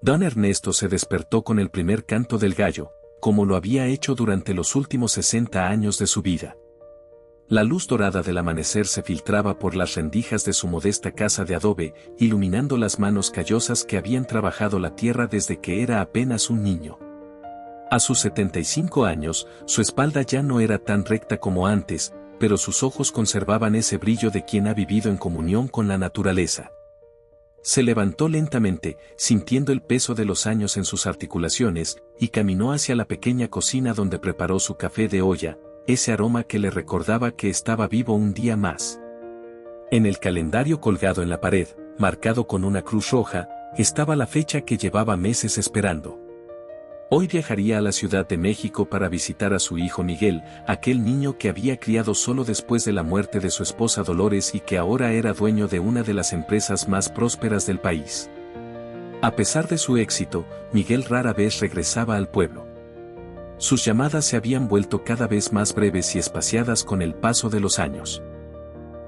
Don Ernesto se despertó con el primer canto del gallo, como lo había hecho durante los últimos 60 años de su vida. La luz dorada del amanecer se filtraba por las rendijas de su modesta casa de adobe, iluminando las manos callosas que habían trabajado la tierra desde que era apenas un niño. A sus 75 años, su espalda ya no era tan recta como antes, pero sus ojos conservaban ese brillo de quien ha vivido en comunión con la naturaleza. Se levantó lentamente, sintiendo el peso de los años en sus articulaciones, y caminó hacia la pequeña cocina donde preparó su café de olla, ese aroma que le recordaba que estaba vivo un día más. En el calendario colgado en la pared, marcado con una cruz roja, estaba la fecha que llevaba meses esperando. Hoy viajaría a la Ciudad de México para visitar a su hijo Miguel, aquel niño que había criado solo después de la muerte de su esposa Dolores y que ahora era dueño de una de las empresas más prósperas del país. A pesar de su éxito, Miguel rara vez regresaba al pueblo. Sus llamadas se habían vuelto cada vez más breves y espaciadas con el paso de los años.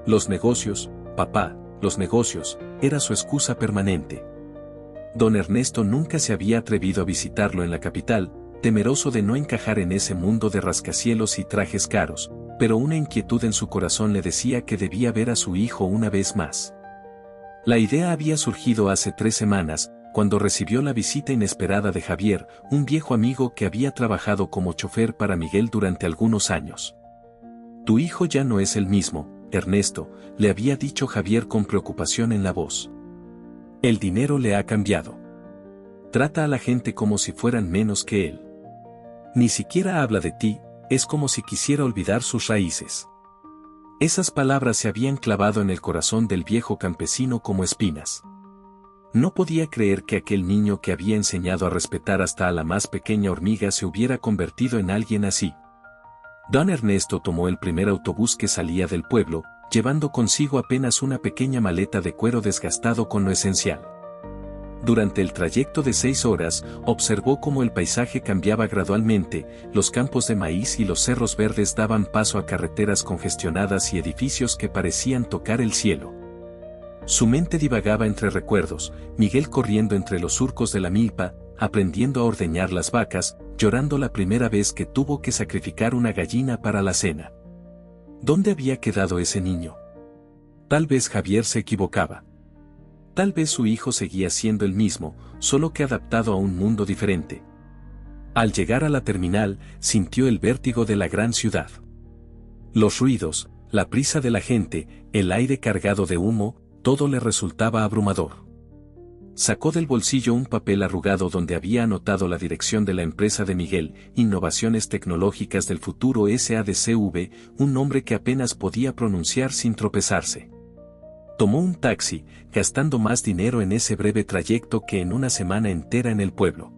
Los negocios, papá, los negocios, era su excusa permanente. Don Ernesto nunca se había atrevido a visitarlo en la capital, temeroso de no encajar en ese mundo de rascacielos y trajes caros, pero una inquietud en su corazón le decía que debía ver a su hijo una vez más. La idea había surgido hace 3 semanas, cuando recibió la visita inesperada de Javier, un viejo amigo que había trabajado como chofer para Miguel durante algunos años. Tu hijo ya no es el mismo, Ernesto, le había dicho Javier con preocupación en la voz. El dinero le ha cambiado. Trata a la gente como si fueran menos que él. Ni siquiera habla de ti, es como si quisiera olvidar sus raíces. Esas palabras se habían clavado en el corazón del viejo campesino como espinas. No podía creer que aquel niño que había enseñado a respetar hasta a la más pequeña hormiga se hubiera convertido en alguien así. Don Ernesto tomó el primer autobús que salía del pueblo, llevando consigo apenas una pequeña maleta de cuero desgastado con lo esencial. Durante el trayecto de 6 horas, observó cómo el paisaje cambiaba gradualmente, los campos de maíz y los cerros verdes daban paso a carreteras congestionadas y edificios que parecían tocar el cielo. Su mente divagaba entre recuerdos, Miguel corriendo entre los surcos de la milpa, aprendiendo a ordeñar las vacas, llorando la primera vez que tuvo que sacrificar una gallina para la cena. ¿Dónde había quedado ese niño? Tal vez Javier se equivocaba. Tal vez su hijo seguía siendo el mismo, solo que adaptado a un mundo diferente. Al llegar a la terminal, sintió el vértigo de la gran ciudad. Los ruidos, la prisa de la gente, el aire cargado de humo, todo le resultaba abrumador. Sacó del bolsillo un papel arrugado donde había anotado la dirección de la empresa de Miguel, Innovaciones Tecnológicas del Futuro SADCV, un nombre que apenas podía pronunciar sin tropezarse. Tomó un taxi, gastando más dinero en ese breve trayecto que en una semana entera en el pueblo.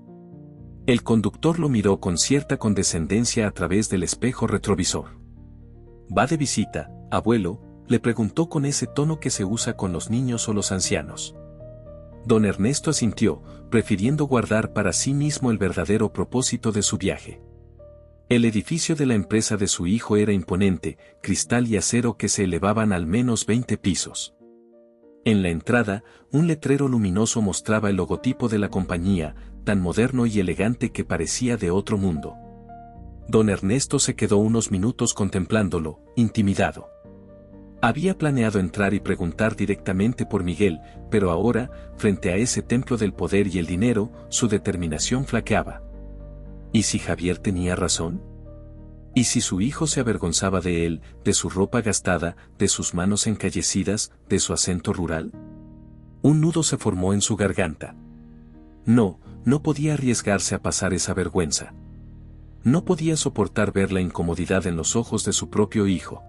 El conductor lo miró con cierta condescendencia a través del espejo retrovisor. ¿Va de visita, abuelo?, le preguntó con ese tono que se usa con los niños o los ancianos. Don Ernesto asintió, prefiriendo guardar para sí mismo el verdadero propósito de su viaje. El edificio de la empresa de su hijo era imponente, cristal y acero que se elevaban al menos 20 pisos. En la entrada, un letrero luminoso mostraba el logotipo de la compañía, tan moderno y elegante que parecía de otro mundo. Don Ernesto se quedó unos minutos contemplándolo, intimidado. Había planeado entrar y preguntar directamente por Miguel, pero ahora, frente a ese templo del poder y el dinero, su determinación flaqueaba. ¿Y si Javier tenía razón? ¿Y si su hijo se avergonzaba de él, de su ropa gastada, de sus manos encallecidas, de su acento rural? Un nudo se formó en su garganta. No podía arriesgarse a pasar esa vergüenza. No podía soportar ver la incomodidad en los ojos de su propio hijo.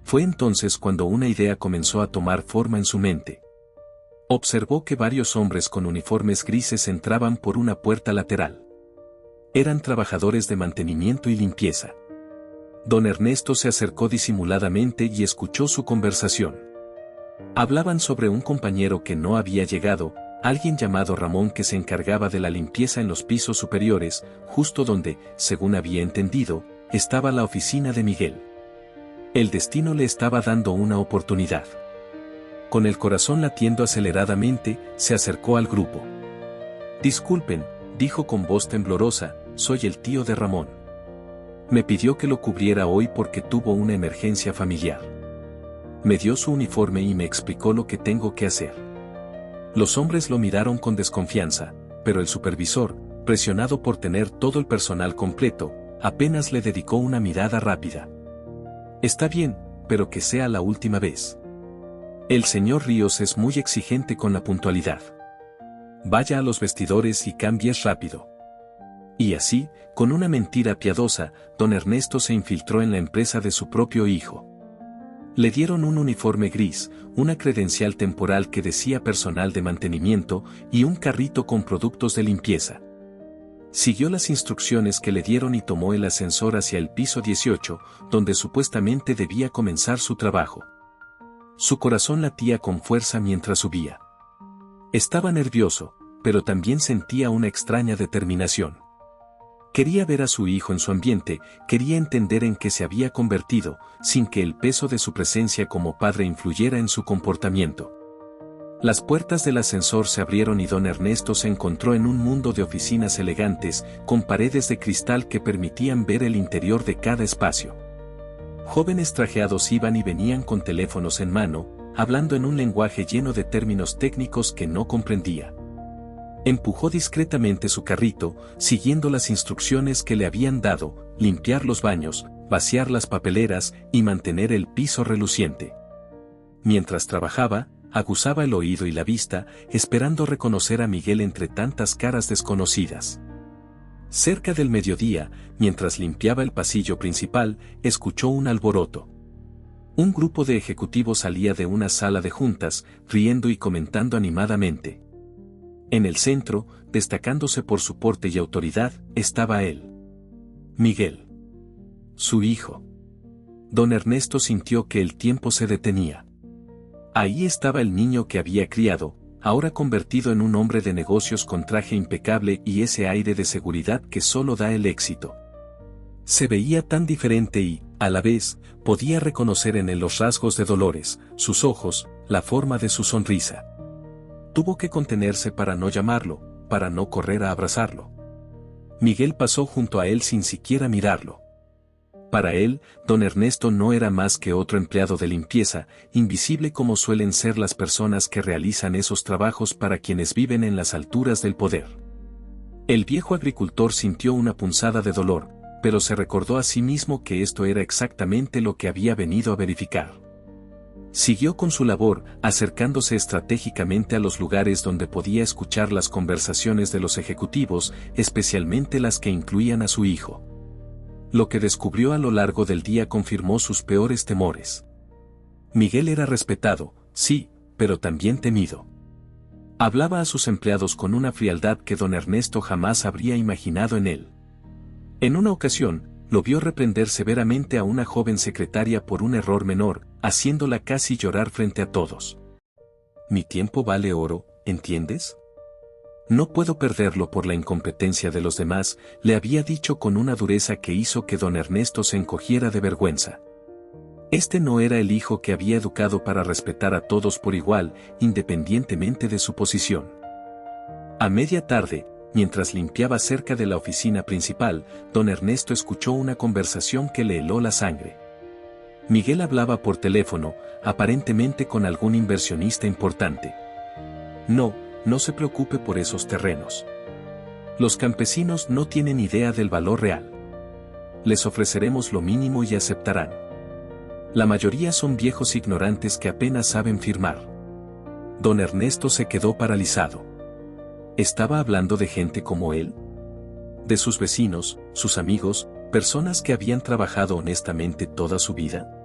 Fue entonces cuando una idea comenzó a tomar forma en su mente. Observó que varios hombres con uniformes grises entraban por una puerta lateral. Eran trabajadores de mantenimiento y limpieza. Don Ernesto se acercó disimuladamente y escuchó su conversación. Hablaban sobre un compañero que no había llegado, alguien llamado Ramón que se encargaba de la limpieza en los pisos superiores, justo donde, según había entendido, estaba la oficina de Miguel. El destino le estaba dando una oportunidad. Con el corazón latiendo aceleradamente, se acercó al grupo. Disculpen, dijo con voz temblorosa, soy el tío de Ramón. Me pidió que lo cubriera hoy porque tuvo una emergencia familiar. Me dio su uniforme y me explicó lo que tengo que hacer. Los hombres lo miraron con desconfianza, pero el supervisor, presionado por tener todo el personal completo, apenas le dedicó una mirada rápida. Está bien, pero que sea la última vez. El señor Ríos es muy exigente con la puntualidad. Vaya a los vestidores y cambies rápido. Y así, con una mentira piadosa, don Ernesto se infiltró en la empresa de su propio hijo. Le dieron un uniforme gris, una credencial temporal que decía personal de mantenimiento y un carrito con productos de limpieza. Siguió las instrucciones que le dieron y tomó el ascensor hacia el piso 18, donde supuestamente debía comenzar su trabajo. Su corazón latía con fuerza mientras subía. Estaba nervioso, pero también sentía una extraña determinación. Quería ver a su hijo en su ambiente, quería entender en qué se había convertido, sin que el peso de su presencia como padre influyera en su comportamiento. Las puertas del ascensor se abrieron y don Ernesto se encontró en un mundo de oficinas elegantes, con paredes de cristal que permitían ver el interior de cada espacio. Jóvenes trajeados iban y venían con teléfonos en mano, hablando en un lenguaje lleno de términos técnicos que no comprendía. Empujó discretamente su carrito, siguiendo las instrucciones que le habían dado, limpiar los baños, vaciar las papeleras y mantener el piso reluciente. Mientras trabajaba, aguzaba el oído y la vista, esperando reconocer a Miguel entre tantas caras desconocidas. Cerca del mediodía, mientras limpiaba el pasillo principal, escuchó un alboroto. Un grupo de ejecutivos salía de una sala de juntas, riendo y comentando animadamente. En el centro, destacándose por su porte y autoridad, estaba él. Miguel. Su hijo. Don Ernesto sintió que el tiempo se detenía. Ahí estaba el niño que había criado, ahora convertido en un hombre de negocios con traje impecable y ese aire de seguridad que solo da el éxito. Se veía tan diferente y, a la vez, podía reconocer en él los rasgos de Dolores, sus ojos, la forma de su sonrisa. Tuvo que contenerse para no llamarlo, para no correr a abrazarlo. Miguel pasó junto a él sin siquiera mirarlo. Para él, don Ernesto no era más que otro empleado de limpieza, invisible como suelen ser las personas que realizan esos trabajos para quienes viven en las alturas del poder. El viejo agricultor sintió una punzada de dolor, pero se recordó a sí mismo que esto era exactamente lo que había venido a verificar. Siguió con su labor, acercándose estratégicamente a los lugares donde podía escuchar las conversaciones de los ejecutivos, especialmente las que incluían a su hijo. Lo que descubrió a lo largo del día confirmó sus peores temores. Miguel era respetado, sí, pero también temido. Hablaba a sus empleados con una frialdad que don Ernesto jamás habría imaginado en él. En una ocasión, lo vio reprender severamente a una joven secretaria por un error menor, haciéndola casi llorar frente a todos. Mi tiempo vale oro, ¿entiendes? No puedo perderlo por la incompetencia de los demás, le había dicho con una dureza que hizo que don Ernesto se encogiera de vergüenza. Este no era el hijo que había educado para respetar a todos por igual, independientemente de su posición. A media tarde, mientras limpiaba cerca de la oficina principal, don Ernesto escuchó una conversación que le heló la sangre. Miguel hablaba por teléfono, aparentemente con algún inversionista importante. No se preocupe por esos terrenos. Los campesinos no tienen idea del valor real. Les ofreceremos lo mínimo y aceptarán. La mayoría son viejos ignorantes que apenas saben firmar. Don Ernesto se quedó paralizado. ¿Estaba hablando de gente como él? ¿De sus vecinos, sus amigos, personas que habían trabajado honestamente toda su vida?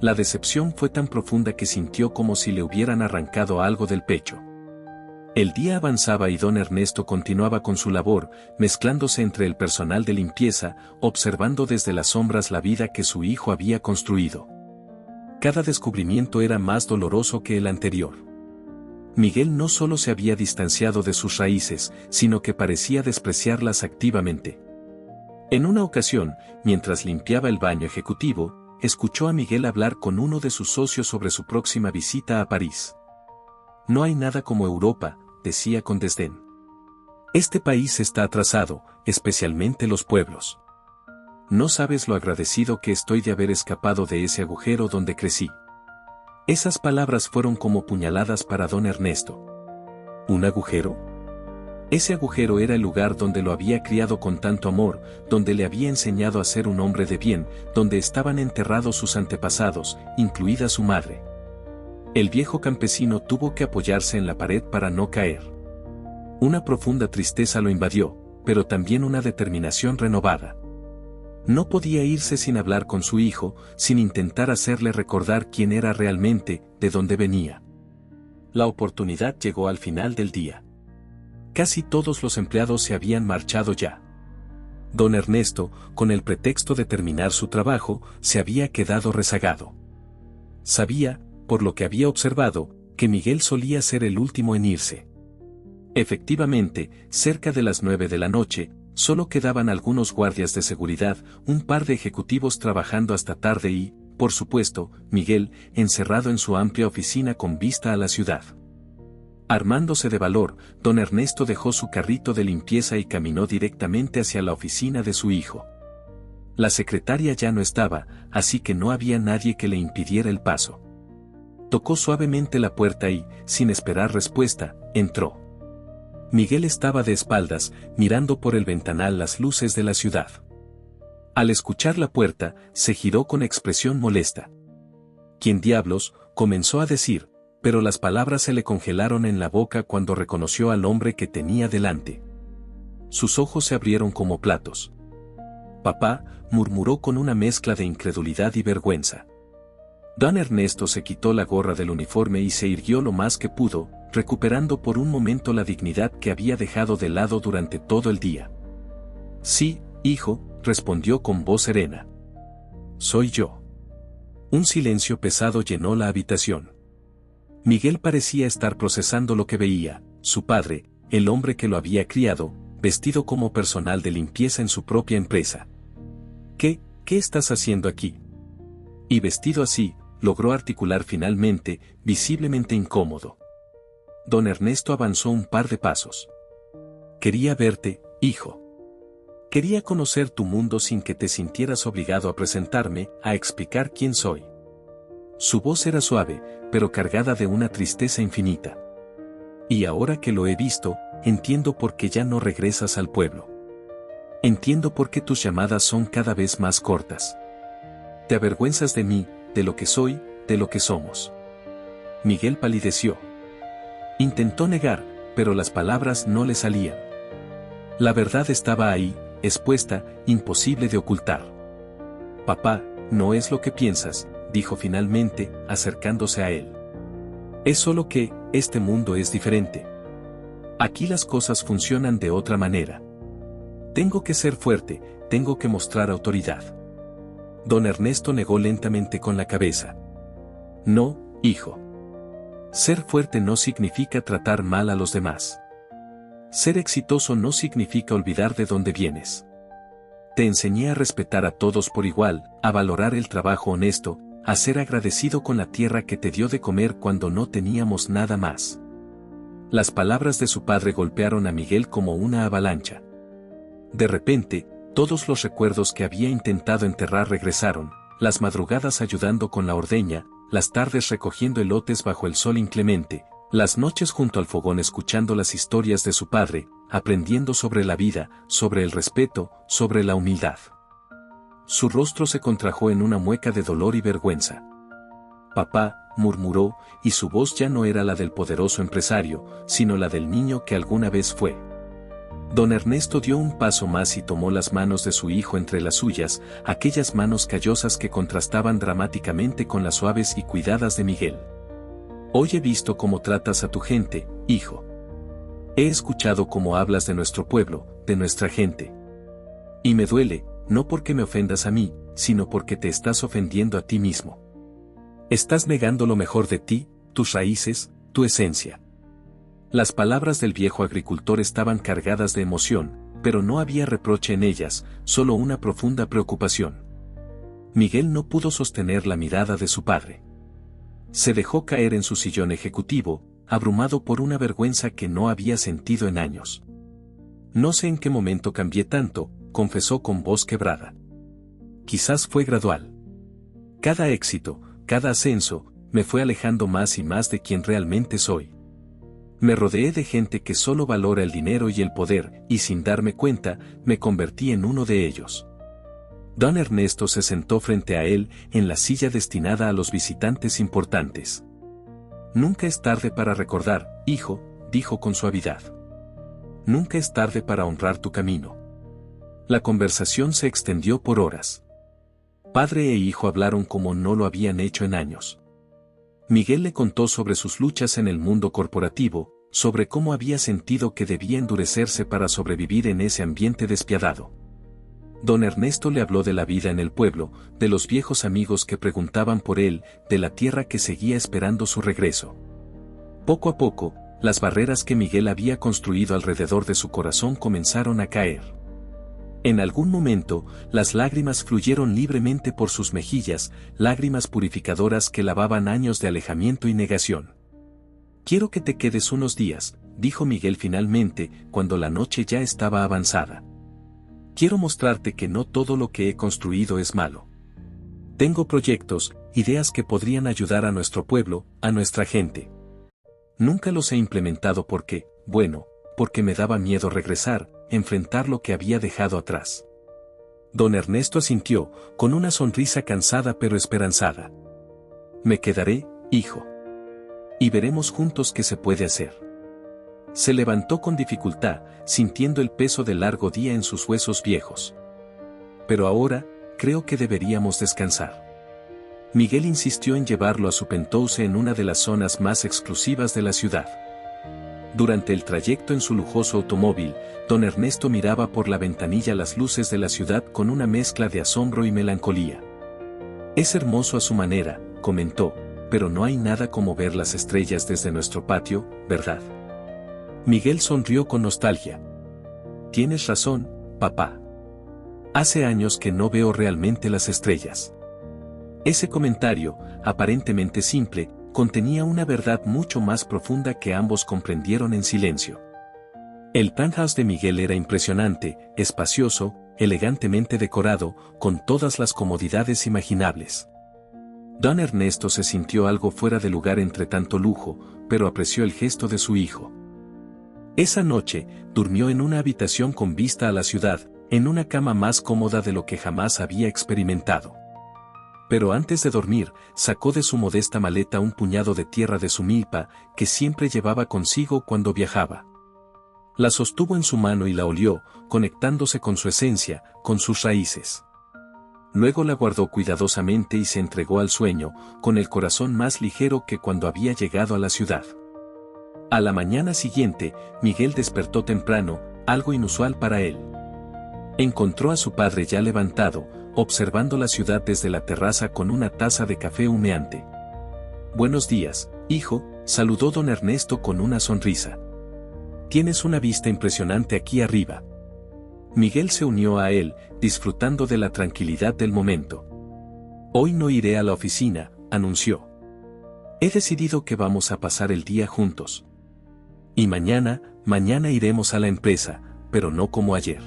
La decepción fue tan profunda que sintió como si le hubieran arrancado algo del pecho. El día avanzaba y don Ernesto continuaba con su labor, mezclándose entre el personal de limpieza, observando desde las sombras la vida que su hijo había construido. Cada descubrimiento era más doloroso que el anterior. Miguel no solo se había distanciado de sus raíces, sino que parecía despreciarlas activamente. En una ocasión, mientras limpiaba el baño ejecutivo, escuchó a Miguel hablar con uno de sus socios sobre su próxima visita a París. No hay nada como Europa, decía con desdén. Este país está atrasado, especialmente los pueblos. No sabes lo agradecido que estoy de haber escapado de ese agujero donde crecí. Esas palabras fueron como puñaladas para don Ernesto. ¿Un agujero? Ese agujero era el lugar donde lo había criado con tanto amor, donde le había enseñado a ser un hombre de bien, donde estaban enterrados sus antepasados, incluida su madre. El viejo campesino tuvo que apoyarse en la pared para no caer. Una profunda tristeza lo invadió, pero también una determinación renovada. No podía irse sin hablar con su hijo, sin intentar hacerle recordar quién era realmente, de dónde venía. La oportunidad llegó al final del día. Casi todos los empleados se habían marchado ya. Don Ernesto, con el pretexto de terminar su trabajo, se había quedado rezagado. Sabía, por lo que había observado, que Miguel solía ser el último en irse. Efectivamente, cerca de las 9 de la noche, solo quedaban algunos guardias de seguridad, un par de ejecutivos trabajando hasta tarde y, por supuesto, Miguel, encerrado en su amplia oficina con vista a la ciudad. Armándose de valor, don Ernesto dejó su carrito de limpieza y caminó directamente hacia la oficina de su hijo. La secretaria ya no estaba, así que no había nadie que le impidiera el paso. Tocó suavemente la puerta y, sin esperar respuesta, entró. Miguel estaba de espaldas, mirando por el ventanal las luces de la ciudad. Al escuchar la puerta, se giró con expresión molesta. ¿Quién diablos?, comenzó a decir, pero las palabras se le congelaron en la boca cuando reconoció al hombre que tenía delante. Sus ojos se abrieron como platos. «Papá», murmuró con una mezcla de incredulidad y vergüenza. Don Ernesto se quitó la gorra del uniforme y se irguió lo más que pudo, recuperando por un momento la dignidad que había dejado de lado durante todo el día. «Sí, hijo», respondió con voz serena. «Soy yo». Un silencio pesado llenó la habitación. Miguel parecía estar procesando lo que veía, su padre, el hombre que lo había criado, vestido como personal de limpieza en su propia empresa. ¿Qué estás haciendo aquí?» Y vestido así, logró articular finalmente, visiblemente incómodo. Don Ernesto avanzó un par de pasos. «Quería verte, hijo. Quería conocer tu mundo sin que te sintieras obligado a presentarme, a explicar quién soy». Su voz era suave, pero cargada de una tristeza infinita. «Y ahora que lo he visto, entiendo por qué ya no regresas al pueblo. Entiendo por qué tus llamadas son cada vez más cortas. Te avergüenzas de mí, de lo que soy, de lo que somos». Miguel palideció. Intentó negar, pero las palabras no le salían. La verdad estaba ahí, expuesta, imposible de ocultar. «Papá, no es lo que piensas», dijo finalmente, acercándose a él. «Es solo que, este mundo es diferente. Aquí las cosas funcionan de otra manera. Tengo que ser fuerte, tengo que mostrar autoridad». Don Ernesto negó lentamente con la cabeza. «No, hijo. Ser fuerte no significa tratar mal a los demás. Ser exitoso no significa olvidar de dónde vienes. Te enseñé a respetar a todos por igual, a valorar el trabajo honesto, a ser agradecido con la tierra que te dio de comer cuando no teníamos nada más». Las palabras de su padre golpearon a Miguel como una avalancha. De repente, todos los recuerdos que había intentado enterrar regresaron, las madrugadas ayudando con la ordeña, las tardes recogiendo elotes bajo el sol inclemente, las noches junto al fogón escuchando las historias de su padre, aprendiendo sobre la vida, sobre el respeto, sobre la humildad. Su rostro se contrajo en una mueca de dolor y vergüenza. «Papá», murmuró, y su voz ya no era la del poderoso empresario, sino la del niño que alguna vez fue. Don Ernesto dio un paso más y tomó las manos de su hijo entre las suyas, aquellas manos callosas que contrastaban dramáticamente con las suaves y cuidadas de Miguel. «Hoy he visto cómo tratas a tu gente, hijo. He escuchado cómo hablas de nuestro pueblo, de nuestra gente. Y me duele, no porque me ofendas a mí, sino porque te estás ofendiendo a ti mismo. Estás negando lo mejor de ti, tus raíces, tu esencia». Las palabras del viejo agricultor estaban cargadas de emoción, pero no había reproche en ellas, solo una profunda preocupación. Miguel no pudo sostener la mirada de su padre. Se dejó caer en su sillón ejecutivo, abrumado por una vergüenza que no había sentido en años. No sé en qué momento cambié tanto, confesó con voz quebrada. Quizás fue gradual. Cada éxito, cada ascenso, me fue alejando más y más de quien realmente soy. Me rodeé de gente que solo valora el dinero y el poder, y sin darme cuenta, me convertí en uno de ellos. Don Ernesto se sentó frente a él, en la silla destinada a los visitantes importantes. Nunca es tarde para recordar, hijo, dijo con suavidad. Nunca es tarde para honrar tu camino. La conversación se extendió por horas. Padre e hijo hablaron como no lo habían hecho en años. Miguel le contó sobre sus luchas en el mundo corporativo, sobre cómo había sentido que debía endurecerse para sobrevivir en ese ambiente despiadado. Don Ernesto le habló de la vida en el pueblo, de los viejos amigos que preguntaban por él, de la tierra que seguía esperando su regreso. Poco a poco, las barreras que Miguel había construido alrededor de su corazón comenzaron a caer. En algún momento, las lágrimas fluyeron libremente por sus mejillas, lágrimas purificadoras que lavaban años de alejamiento y negación. Quiero que te quedes unos días, dijo Miguel finalmente, cuando la noche ya estaba avanzada. Quiero mostrarte que no todo lo que he construido es malo. Tengo proyectos, ideas que podrían ayudar a nuestro pueblo, a nuestra gente. Nunca los he implementado porque me daba miedo regresar, enfrentar lo que había dejado atrás. Don Ernesto asintió, con una sonrisa cansada pero esperanzada. Me quedaré, hijo. Y veremos juntos qué se puede hacer. Se levantó con dificultad, sintiendo el peso del largo día en sus huesos viejos. Pero ahora, creo que deberíamos descansar. Miguel insistió en llevarlo a su penthouse en una de las zonas más exclusivas de la ciudad. Durante el trayecto en su lujoso automóvil, don Ernesto miraba por la ventanilla las luces de la ciudad con una mezcla de asombro y melancolía. Es hermoso a su manera, comentó, pero no hay nada como ver las estrellas desde nuestro patio, ¿verdad? Miguel sonrió con nostalgia. Tienes razón, papá. Hace años que no veo realmente las estrellas. Ese comentario, aparentemente simple, contenía una verdad mucho más profunda que ambos comprendieron en silencio. El penthouse de Miguel era impresionante, espacioso, elegantemente decorado, con todas las comodidades imaginables. Don Ernesto se sintió algo fuera de lugar entre tanto lujo, pero apreció el gesto de su hijo. Esa noche, durmió en una habitación con vista a la ciudad, en una cama más cómoda de lo que jamás había experimentado. Pero antes de dormir, sacó de su modesta maleta un puñado de tierra de su milpa, que siempre llevaba consigo cuando viajaba. La sostuvo en su mano y la olió, conectándose con su esencia, con sus raíces. Luego la guardó cuidadosamente y se entregó al sueño, con el corazón más ligero que cuando había llegado a la ciudad. A la mañana siguiente, Miguel despertó temprano, algo inusual para él. Encontró a su padre ya levantado, observando la ciudad desde la terraza con una taza de café humeante. Buenos días, hijo, saludó don Ernesto con una sonrisa. Tienes una vista impresionante aquí arriba. Miguel se unió a él, disfrutando de la tranquilidad del momento. Hoy no iré a la oficina, anunció. He decidido que vamos a pasar el día juntos. Y mañana iremos a la empresa, pero no como ayer.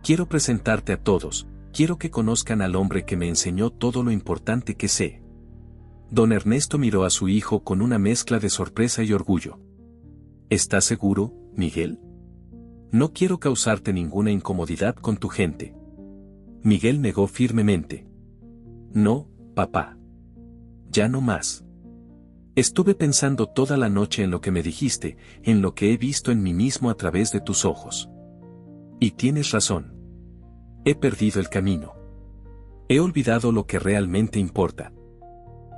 Quiero presentarte a todos. Quiero que conozcan al hombre que me enseñó todo lo importante que sé. Don Ernesto miró a su hijo con una mezcla de sorpresa y orgullo. ¿Estás seguro, Miguel? No quiero causarte ninguna incomodidad con tu gente. Miguel negó firmemente. No, papá. Ya no más. Estuve pensando toda la noche en lo que me dijiste, en lo que he visto en mí mismo a través de tus ojos. Y tienes razón. He perdido el camino. He olvidado lo que realmente importa.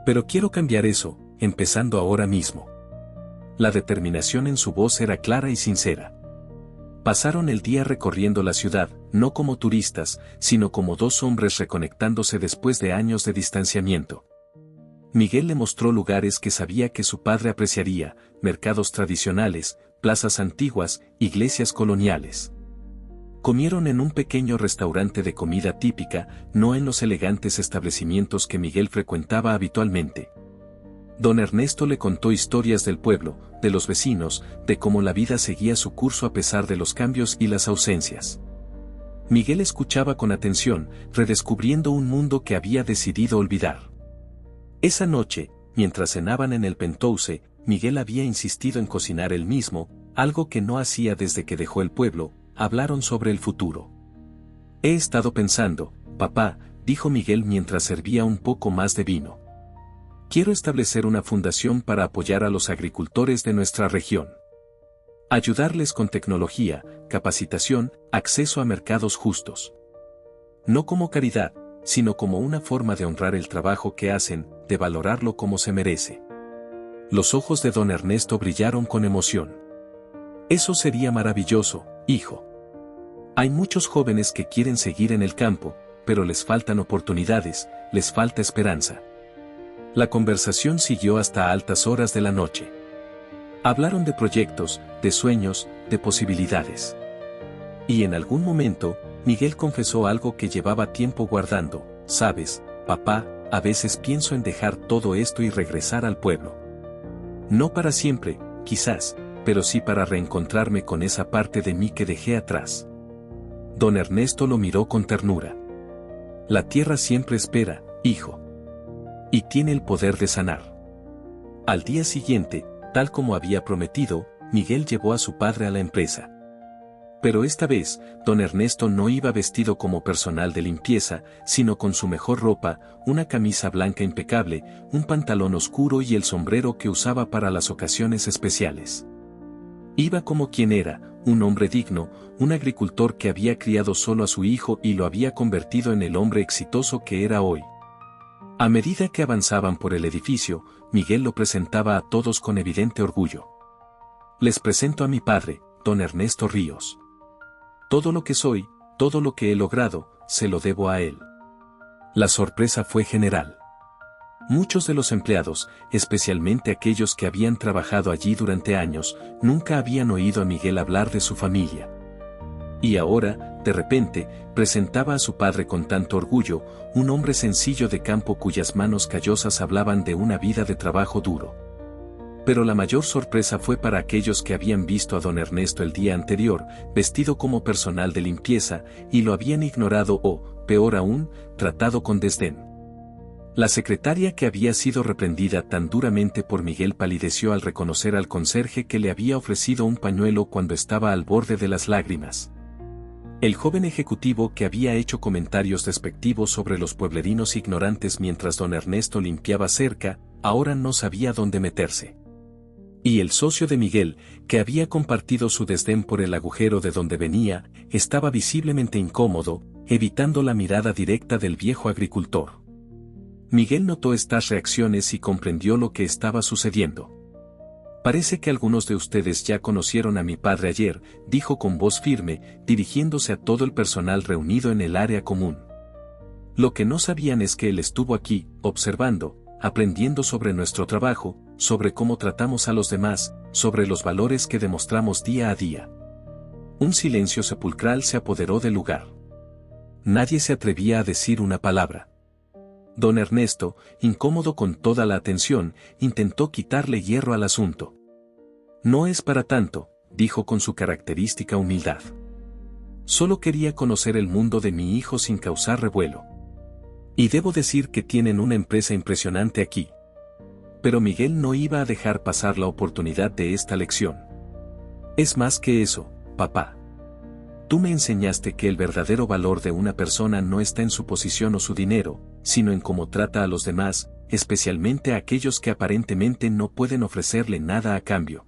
Pero quiero cambiar eso, empezando ahora mismo. La determinación en su voz era clara y sincera. Pasaron el día recorriendo la ciudad, no como turistas, sino como dos hombres reconectándose después de años de distanciamiento. Miguel le mostró lugares que sabía que su padre apreciaría, mercados tradicionales, plazas antiguas, iglesias coloniales. Comieron en un pequeño restaurante de comida típica, no en los elegantes establecimientos que Miguel frecuentaba habitualmente. Don Ernesto le contó historias del pueblo, de los vecinos, de cómo la vida seguía su curso a pesar de los cambios y las ausencias. Miguel escuchaba con atención, redescubriendo un mundo que había decidido olvidar. Esa noche, mientras cenaban en el penthouse, Miguel había insistido en cocinar él mismo, algo que no hacía desde que dejó el pueblo. Hablaron sobre el futuro. He estado pensando, papá, dijo Miguel mientras servía un poco más de vino. Quiero establecer una fundación para apoyar a los agricultores de nuestra región. Ayudarles con tecnología, capacitación, acceso a mercados justos. No como caridad, sino como una forma de honrar el trabajo que hacen, de valorarlo como se merece. Los ojos de don Ernesto brillaron con emoción. Eso sería maravilloso, hijo. Hay muchos jóvenes que quieren seguir en el campo, pero les faltan oportunidades, les falta esperanza. La conversación siguió hasta altas horas de la noche. Hablaron de proyectos, de sueños, de posibilidades. Y en algún momento, Miguel confesó algo que llevaba tiempo guardando. Sabes, papá, a veces pienso en dejar todo esto y regresar al pueblo. No para siempre, quizás, pero sí para reencontrarme con esa parte de mí que dejé atrás. Don Ernesto lo miró con ternura. La tierra siempre espera, hijo. Y tiene el poder de sanar. Al día siguiente, tal como había prometido, Miguel llevó a su padre a la empresa. Pero esta vez, don Ernesto no iba vestido como personal de limpieza, sino con su mejor ropa, una camisa blanca impecable, un pantalón oscuro y el sombrero que usaba para las ocasiones especiales. Iba como quien era, un hombre digno, un agricultor que había criado solo a su hijo y lo había convertido en el hombre exitoso que era hoy. A medida que avanzaban por el edificio, Miguel lo presentaba a todos con evidente orgullo. Les presento a mi padre, don Ernesto Ríos. Todo lo que soy, todo lo que he logrado, se lo debo a él. La sorpresa fue general. Muchos de los empleados, especialmente aquellos que habían trabajado allí durante años, nunca habían oído a Miguel hablar de su familia. Y ahora, de repente, presentaba a su padre con tanto orgullo, un hombre sencillo de campo cuyas manos callosas hablaban de una vida de trabajo duro. Pero la mayor sorpresa fue para aquellos que habían visto a don Ernesto el día anterior, vestido como personal de limpieza, y lo habían ignorado o, peor aún, tratado con desdén. La secretaria que había sido reprendida tan duramente por Miguel palideció al reconocer al conserje que le había ofrecido un pañuelo cuando estaba al borde de las lágrimas. El joven ejecutivo que había hecho comentarios despectivos sobre los pueblerinos ignorantes mientras don Ernesto limpiaba cerca, ahora no sabía dónde meterse. Y el socio de Miguel, que había compartido su desdén por el agujero de donde venía, estaba visiblemente incómodo, evitando la mirada directa del viejo agricultor. Miguel notó estas reacciones y comprendió lo que estaba sucediendo. Parece que algunos de ustedes ya conocieron a mi padre ayer, dijo con voz firme, dirigiéndose a todo el personal reunido en el área común. Lo que no sabían es que él estuvo aquí, observando, aprendiendo sobre nuestro trabajo, sobre cómo tratamos a los demás, sobre los valores que demostramos día a día. Un silencio sepulcral se apoderó del lugar. Nadie se atrevía a decir una palabra. Don Ernesto, incómodo con toda la atención, intentó quitarle hierro al asunto. No es para tanto, dijo con su característica humildad. Solo quería conocer el mundo de mi hijo sin causar revuelo. Y debo decir que tienen una empresa impresionante aquí. Pero Miguel no iba a dejar pasar la oportunidad de esta lección. Es más que eso, papá. Tú me enseñaste que el verdadero valor de una persona no está en su posición o su dinero, sino en cómo trata a los demás, especialmente a aquellos que aparentemente no pueden ofrecerle nada a cambio.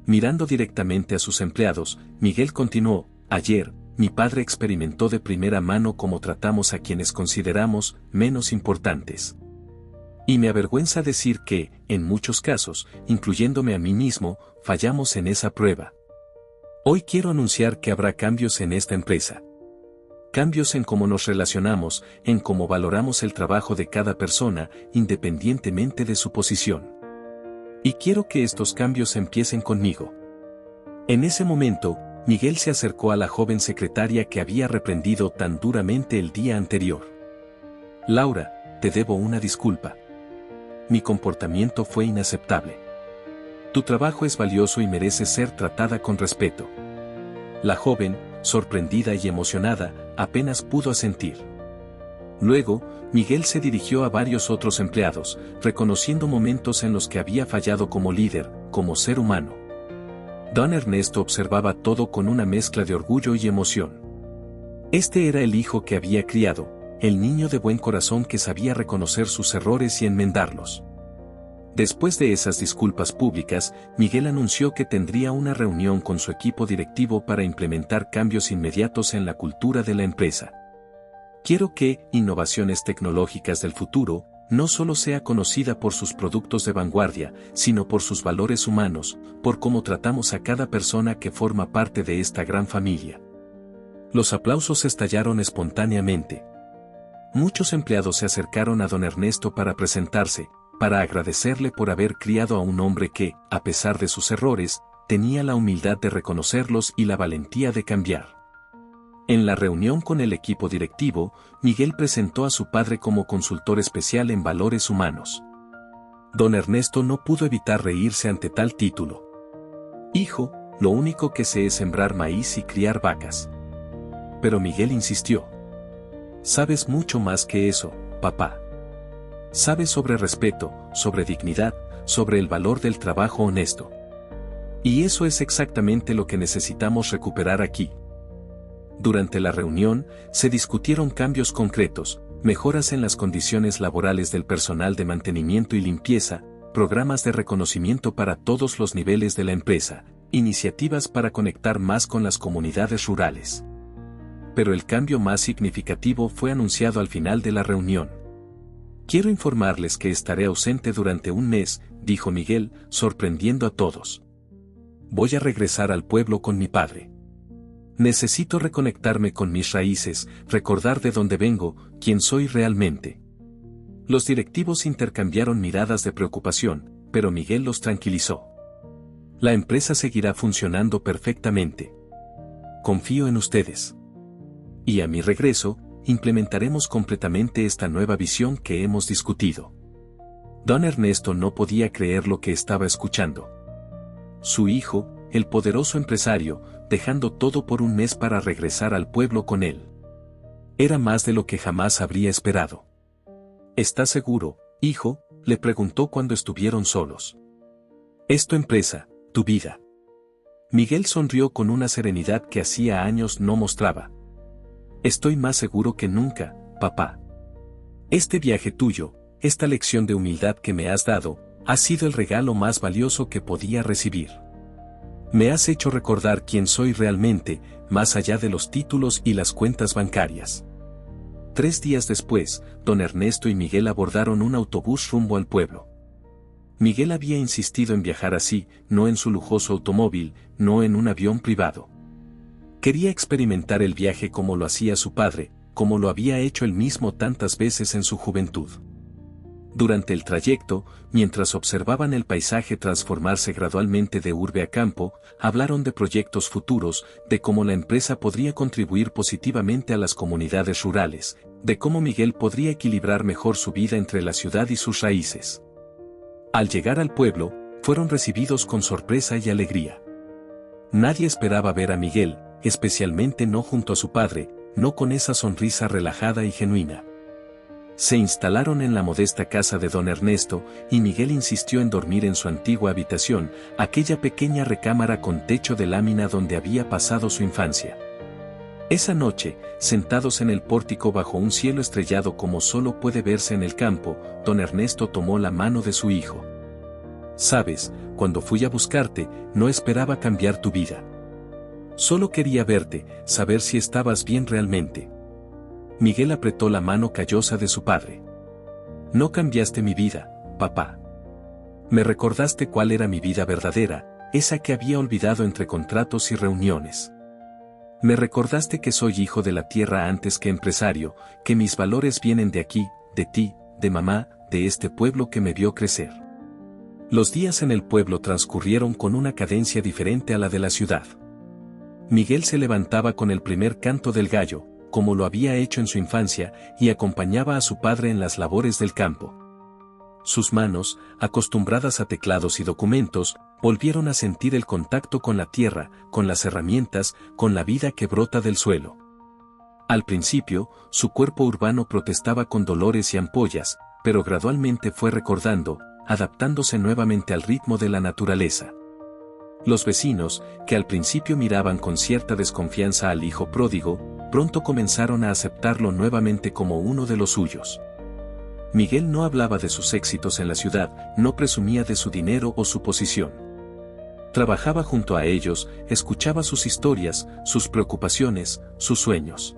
Mirando directamente a sus empleados, Miguel continuó, ayer, mi padre experimentó de primera mano cómo tratamos a quienes consideramos menos importantes. Y me avergüenza decir que, en muchos casos, incluyéndome a mí mismo, fallamos en esa prueba. Hoy quiero anunciar que habrá cambios en esta empresa. Cambios en cómo nos relacionamos, en cómo valoramos el trabajo de cada persona, independientemente de su posición. Y quiero que estos cambios empiecen conmigo. En ese momento, Miguel se acercó a la joven secretaria que había reprendido tan duramente el día anterior. Laura, te debo una disculpa. mi comportamiento fue inaceptable. Tu trabajo es valioso y merece ser tratada con respeto. La joven, sorprendida y emocionada, apenas pudo asentir. Luego, Miguel se dirigió a varios otros empleados, reconociendo momentos en los que había fallado como líder, como ser humano. Don Ernesto observaba todo con una mezcla de orgullo y emoción. Este era el hijo que había criado, el niño de buen corazón que sabía reconocer sus errores y enmendarlos. Después de esas disculpas públicas, Miguel anunció que tendría una reunión con su equipo directivo para implementar cambios inmediatos en la cultura de la empresa. Quiero que Innovaciones Tecnológicas del Futuro no solo sea conocida por sus productos de vanguardia, sino por sus valores humanos, por cómo tratamos a cada persona que forma parte de esta gran familia. Los aplausos estallaron espontáneamente. Muchos empleados se acercaron a don Ernesto para presentarse, para agradecerle por haber criado a un hombre que, a pesar de sus errores, tenía la humildad de reconocerlos y la valentía de cambiar. En la reunión con el equipo directivo, Miguel presentó a su padre como consultor especial en valores humanos. Don Ernesto no pudo evitar reírse ante tal título. Hijo, lo único que sé es sembrar maíz y criar vacas. Pero Miguel insistió. Sabes mucho más que eso, papá. Sabes sobre respeto, sobre dignidad, sobre el valor del trabajo honesto. Y eso es exactamente lo que necesitamos recuperar aquí. Durante la reunión, se discutieron cambios concretos, mejoras en las condiciones laborales del personal de mantenimiento y limpieza, programas de reconocimiento para todos los niveles de la empresa, iniciativas para conectar más con las comunidades rurales. Pero el cambio más significativo fue anunciado al final de la reunión. Quiero informarles que estaré ausente durante un mes, dijo Miguel, sorprendiendo a todos. Voy a regresar al pueblo con mi padre. Necesito reconectarme con mis raíces, recordar de dónde vengo, quién soy realmente. Los directivos intercambiaron miradas de preocupación, pero Miguel los tranquilizó. La empresa seguirá funcionando perfectamente. Confío en ustedes. Y a mi regreso, implementaremos completamente esta nueva visión que hemos discutido. Don Ernesto no podía creer lo que estaba escuchando. Su hijo, el poderoso empresario, dejando todo por un mes para regresar al pueblo con él. Era más de lo que jamás habría esperado. ¿Estás seguro, hijo?, le preguntó cuando estuvieron solos. Es tu empresa, tu vida. Miguel sonrió con una serenidad que hacía años no mostraba. Estoy más seguro que nunca, papá. Este viaje tuyo, esta lección de humildad que me has dado, ha sido el regalo más valioso que podía recibir. Me has hecho recordar quién soy realmente, más allá de los títulos y las cuentas bancarias. 3 días después, don Ernesto y Miguel abordaron un autobús rumbo al pueblo. Miguel había insistido en viajar así, no en su lujoso automóvil, no en un avión privado. Quería experimentar el viaje como lo hacía su padre, como lo había hecho él mismo tantas veces en su juventud. Durante el trayecto, mientras observaban el paisaje transformarse gradualmente de urbe a campo, hablaron de proyectos futuros, de cómo la empresa podría contribuir positivamente a las comunidades rurales, de cómo Miguel podría equilibrar mejor su vida entre la ciudad y sus raíces. Al llegar al pueblo, fueron recibidos con sorpresa y alegría. Nadie esperaba ver a Miguel, especialmente no junto a su padre, no con esa sonrisa relajada y genuina. Se instalaron en la modesta casa de don Ernesto, y Miguel insistió en dormir en su antigua habitación, aquella pequeña recámara con techo de lámina donde había pasado su infancia. Esa noche, sentados en el pórtico bajo un cielo estrellado como solo puede verse en el campo, don Ernesto tomó la mano de su hijo. Sabes, cuando fui a buscarte, no esperaba cambiar tu vida. Solo quería verte, saber si estabas bien realmente. Miguel apretó la mano callosa de su padre. No cambiaste mi vida, papá. Me recordaste cuál era mi vida verdadera, esa que había olvidado entre contratos y reuniones. Me recordaste que soy hijo de la tierra antes que empresario, que mis valores vienen de aquí, de ti, de mamá, de este pueblo que me vio crecer. Los días en el pueblo transcurrieron con una cadencia diferente a la de la ciudad. Miguel se levantaba con el primer canto del gallo, como lo había hecho en su infancia, y acompañaba a su padre en las labores del campo. sus manos, acostumbradas a teclados y documentos, volvieron a sentir el contacto con la tierra, con las herramientas, con la vida que brota del suelo. Al principio, su cuerpo urbano protestaba con dolores y ampollas, pero gradualmente fue recordando, adaptándose nuevamente al ritmo de la naturaleza. Los vecinos, que al principio miraban con cierta desconfianza al hijo pródigo, pronto comenzaron a aceptarlo nuevamente como uno de los suyos. Miguel no hablaba de sus éxitos en la ciudad, no presumía de su dinero o su posición. Trabajaba junto a ellos, escuchaba sus historias, sus preocupaciones, sus sueños.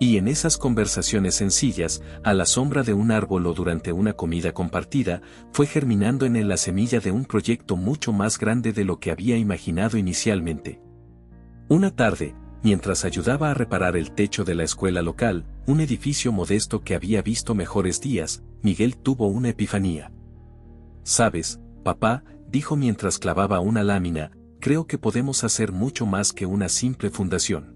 Y en esas conversaciones sencillas, a la sombra de un árbol o durante una comida compartida, fue germinando en él la semilla de un proyecto mucho más grande de lo que había imaginado inicialmente. Una tarde, mientras ayudaba a reparar el techo de la escuela local, un edificio modesto que había visto mejores días, Miguel tuvo una epifanía. «¿Sabes, papá?», dijo mientras clavaba una lámina, «creo que podemos hacer mucho más que una simple fundación.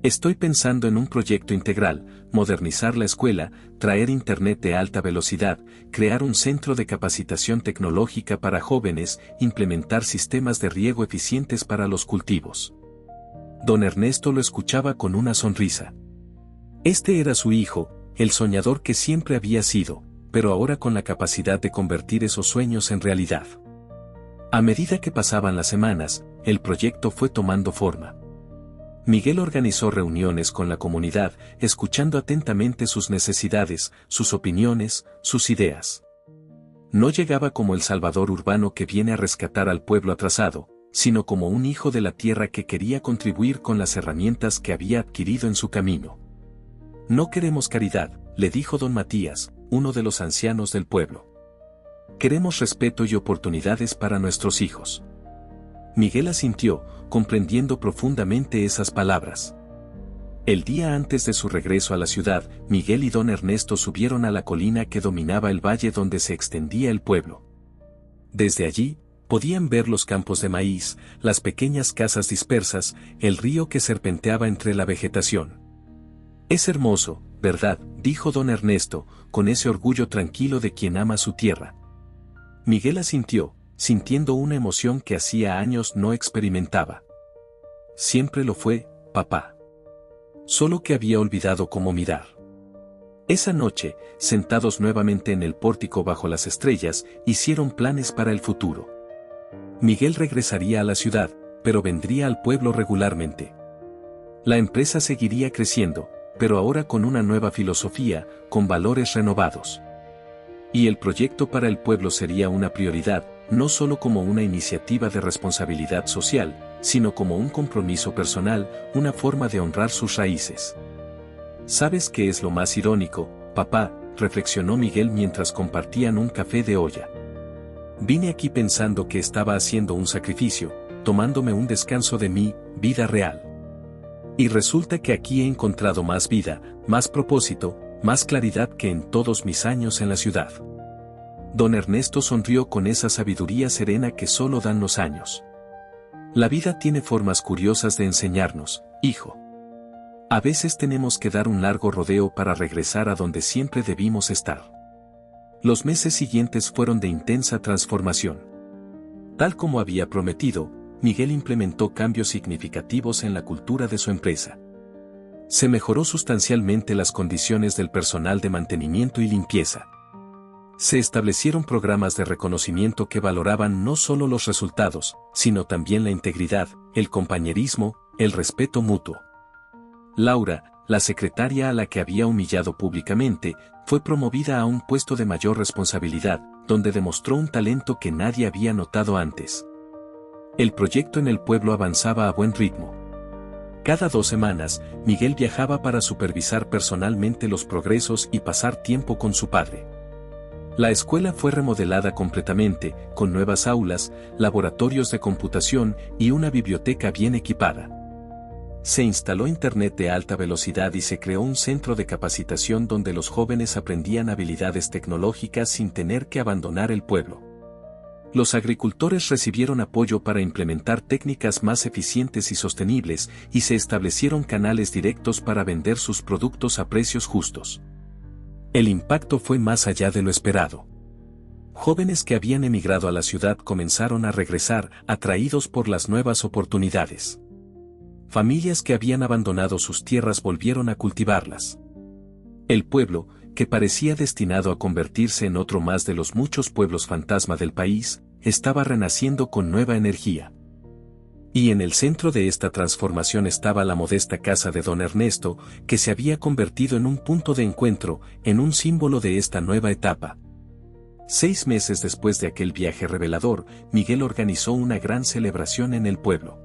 Estoy pensando en un proyecto integral, modernizar la escuela, traer internet de alta velocidad, crear un centro de capacitación tecnológica para jóvenes, implementar sistemas de riego eficientes para los cultivos». Don Ernesto lo escuchaba con una sonrisa. Este era su hijo, el soñador que siempre había sido, pero ahora con la capacidad de convertir esos sueños en realidad. A medida que pasaban las semanas, el proyecto fue tomando forma. Miguel organizó reuniones con la comunidad, escuchando atentamente sus necesidades, sus opiniones, sus ideas. No llegaba como el salvador urbano que viene a rescatar al pueblo atrasado, sino como un hijo de la tierra que quería contribuir con las herramientas que había adquirido en su camino. «No queremos caridad», le dijo don Matías, uno de los ancianos del pueblo. «Queremos respeto y oportunidades para nuestros hijos». Miguel asintió, comprendiendo profundamente esas palabras. El día antes de su regreso a la ciudad, Miguel y don Ernesto subieron a la colina que dominaba el valle donde se extendía el pueblo. Desde allí, podían ver los campos de maíz, las pequeñas casas dispersas, el río que serpenteaba entre la vegetación. «Es hermoso, ¿verdad?», dijo don Ernesto, con ese orgullo tranquilo de quien ama su tierra. Miguel asintió, sintiendo una emoción que hacía años no experimentaba. «Siempre lo fue, papá. Solo que había olvidado cómo mirar». Esa noche, sentados nuevamente en el pórtico bajo las estrellas, hicieron planes para el futuro. Miguel regresaría a la ciudad, pero vendría al pueblo regularmente. La empresa seguiría creciendo, pero ahora con una nueva filosofía, con valores renovados. Y el proyecto para el pueblo sería una prioridad, no solo como una iniciativa de responsabilidad social, sino como un compromiso personal, una forma de honrar sus raíces. «¿Sabes qué es lo más irónico, papá?», reflexionó Miguel mientras compartían un café de olla. «Vine aquí pensando que estaba haciendo un sacrificio, tomándome un descanso de mi vida real. Y resulta que aquí he encontrado más vida, más propósito, más claridad que en todos mis años en la ciudad». Don Ernesto sonrió con esa sabiduría serena que solo dan los años. «La vida tiene formas curiosas de enseñarnos, hijo. A veces tenemos que dar un largo rodeo para regresar a donde siempre debimos estar». Los meses siguientes fueron de intensa transformación. Tal como había prometido, Miguel implementó cambios significativos en la cultura de su empresa. Se mejoró sustancialmente las condiciones del personal de mantenimiento y limpieza. Se establecieron programas de reconocimiento que valoraban no solo los resultados, sino también la integridad, el compañerismo, el respeto mutuo. Laura, la secretaria a la que había humillado públicamente, fue promovida a un puesto de mayor responsabilidad, donde demostró un talento que nadie había notado antes. El proyecto en el pueblo avanzaba a buen ritmo. Cada 2 semanas, Miguel viajaba para supervisar personalmente los progresos y pasar tiempo con su padre. La escuela fue remodelada completamente, con nuevas aulas, laboratorios de computación y una biblioteca bien equipada. Se instaló internet de alta velocidad y se creó un centro de capacitación donde los jóvenes aprendían habilidades tecnológicas sin tener que abandonar el pueblo. Los agricultores recibieron apoyo para implementar técnicas más eficientes y sostenibles, y se establecieron canales directos para vender sus productos a precios justos. El impacto fue más allá de lo esperado. Jóvenes que habían emigrado a la ciudad comenzaron a regresar, atraídos por las nuevas oportunidades. Familias que habían abandonado sus tierras volvieron a cultivarlas. El pueblo, que parecía destinado a convertirse en otro más de los muchos pueblos fantasma del país, estaba renaciendo con nueva energía. Y en el centro de esta transformación estaba la modesta casa de don Ernesto, que se había convertido en un punto de encuentro, en un símbolo de esta nueva etapa. 6 meses después de aquel viaje revelador, Miguel organizó una gran celebración en el pueblo.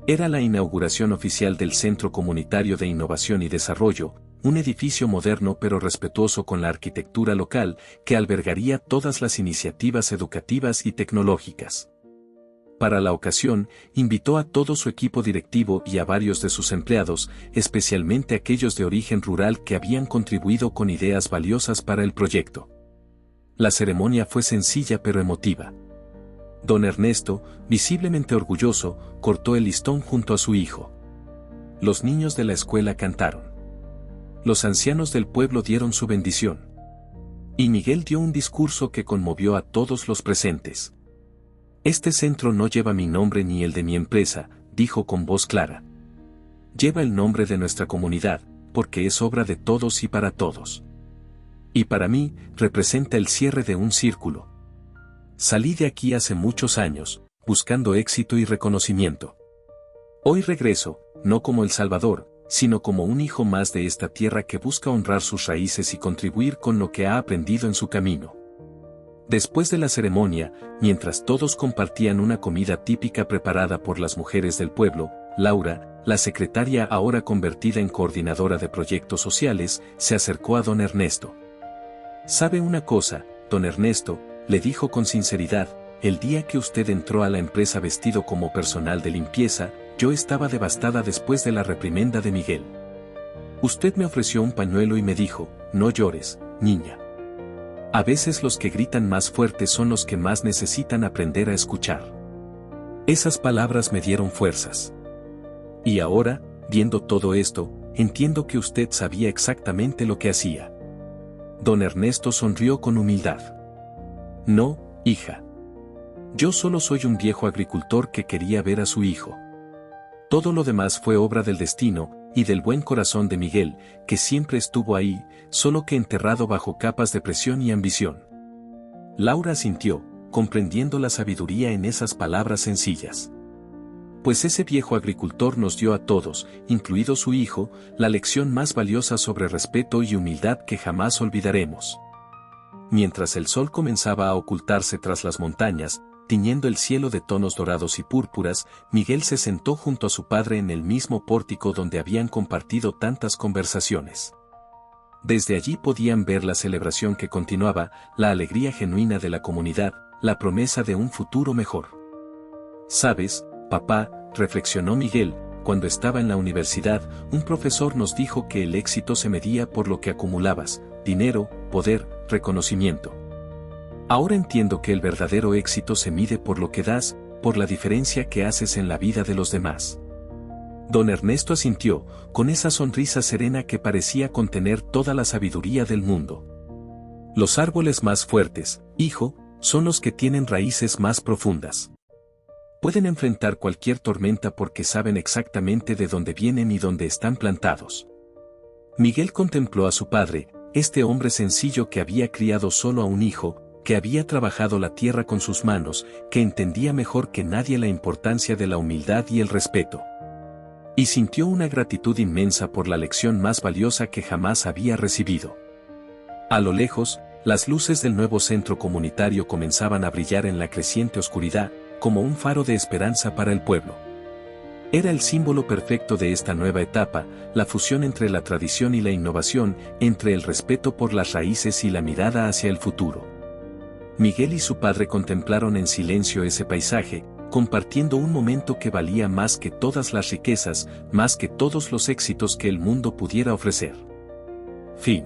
Era la inauguración oficial del Centro Comunitario de Innovación y Desarrollo, un edificio moderno pero respetuoso con la arquitectura local, que albergaría todas las iniciativas educativas y tecnológicas. Para la ocasión, invitó a todo su equipo directivo y a varios de sus empleados, especialmente aquellos de origen rural que habían contribuido con ideas valiosas para el proyecto. La ceremonia fue sencilla pero emotiva. Don Ernesto, visiblemente orgulloso, cortó el listón junto a su hijo. Los niños de la escuela cantaron. Los ancianos del pueblo dieron su bendición. Y Miguel dio un discurso que conmovió a todos los presentes. Este centro no lleva mi nombre ni el de mi empresa, dijo con voz clara. Lleva el nombre de nuestra comunidad, porque es obra de todos y para todos. Y para mí, representa el cierre de un círculo. Salí de aquí hace muchos años, buscando éxito y reconocimiento. Hoy regreso, no como el Salvador, sino como un hijo más de esta tierra que busca honrar sus raíces y contribuir con lo que ha aprendido en su camino. Después de la ceremonia, mientras todos compartían una comida típica preparada por las mujeres del pueblo, Laura, la secretaria ahora convertida en coordinadora de proyectos sociales, se acercó a don Ernesto. ¿Sabe una cosa, don Ernesto?, le dijo con sinceridad, el día que usted entró a la empresa vestido como personal de limpieza, yo estaba devastada después de la reprimenda de Miguel. Usted me ofreció un pañuelo y me dijo, no llores, niña. A veces los que gritan más fuerte son los que más necesitan aprender a escuchar. Esas palabras me dieron fuerzas. Y ahora, viendo todo esto, entiendo que usted sabía exactamente lo que hacía. Don Ernesto sonrió con humildad. No, hija. Yo solo soy un viejo agricultor que quería ver a su hijo. Todo lo demás fue obra del destino, y del buen corazón de Miguel, que siempre estuvo ahí, solo que enterrado bajo capas de presión y ambición. Laura asintió, comprendiendo la sabiduría en esas palabras sencillas. Pues ese viejo agricultor nos dio a todos, incluido su hijo, la lección más valiosa sobre respeto y humildad que jamás olvidaremos. Mientras el sol comenzaba a ocultarse tras las montañas, tiñendo el cielo de tonos dorados y púrpuras, Miguel se sentó junto a su padre en el mismo pórtico donde habían compartido tantas conversaciones. Desde allí podían ver la celebración que continuaba, la alegría genuina de la comunidad, la promesa de un futuro mejor. ¿Sabes, papá?, reflexionó Miguel, cuando estaba en la universidad, un profesor nos dijo que el éxito se medía por lo que acumulabas, dinero, poder, reconocimiento. Ahora entiendo que el verdadero éxito se mide por lo que das, por la diferencia que haces en la vida de los demás. Don Ernesto asintió, con esa sonrisa serena que parecía contener toda la sabiduría del mundo. Los árboles más fuertes, hijo, son los que tienen raíces más profundas. Pueden enfrentar cualquier tormenta porque saben exactamente de dónde vienen y dónde están plantados. Miguel contempló a su padre, este hombre sencillo que había criado solo a un hijo, que había trabajado la tierra con sus manos, que entendía mejor que nadie la importancia de la humildad y el respeto. Y sintió una gratitud inmensa por la lección más valiosa que jamás había recibido. A lo lejos, las luces del nuevo centro comunitario comenzaban a brillar en la creciente oscuridad, como un faro de esperanza para el pueblo. Era el símbolo perfecto de esta nueva etapa, la fusión entre la tradición y la innovación, entre el respeto por las raíces y la mirada hacia el futuro. Miguel y su padre contemplaron en silencio ese paisaje, compartiendo un momento que valía más que todas las riquezas, más que todos los éxitos que el mundo pudiera ofrecer. Fin.